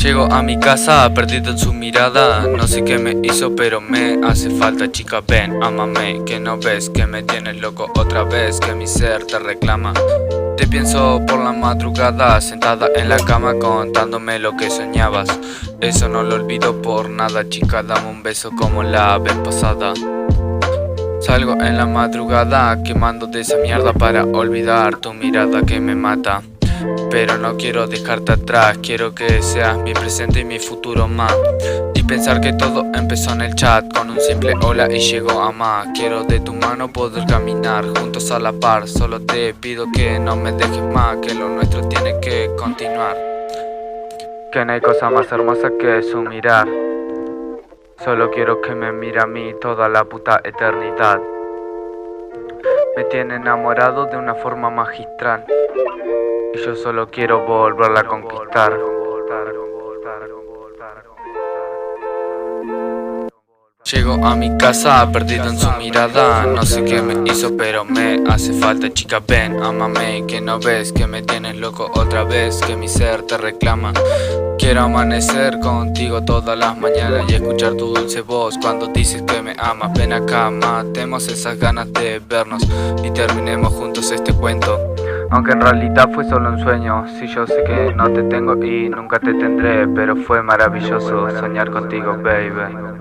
Llego a mi casa perdido en su mirada. No sé qué me hizo pero me hace falta. Chica ven, ámame, que no ves que me tienes loco otra vez, que mi ser te reclama. Te pienso por la madrugada, sentada en la cama contándome lo que soñabas. Eso no lo olvido por nada, chica, dame un beso como la vez pasada. Salgo en la madrugada quemando de esa mierda para olvidar tu mirada que me mata. Pero no quiero dejarte atrás, quiero que seas mi presente y mi futuro más. Y pensar que todo empezó en el chat con un simple hola y llegó a más. Quiero de tu mano poder caminar juntos a la par. Solo te pido que no me dejes más, que lo nuestro tiene que continuar. Que no hay cosa más hermosa que su mirar. Solo quiero que me mire a mí toda la puta eternidad. Me tiene enamorado de una forma magistral y yo solo quiero volverla a conquistar. Llego a mi casa perdido en su mirada. No sé qué me hizo pero me hace falta. Chica ven, ámame, que no ves que me tienes loco otra vez, que mi ser te reclama. Quiero amanecer contigo todas las mañanas y escuchar tu dulce voz cuando dices que me amas. Ven acá, matemos esas ganas de vernos y terminemos juntos este cuento. Aunque en realidad fue solo un sueño. Sí, yo sé que no te tengo y nunca te tendré, pero fue maravilloso soñar contigo, baby.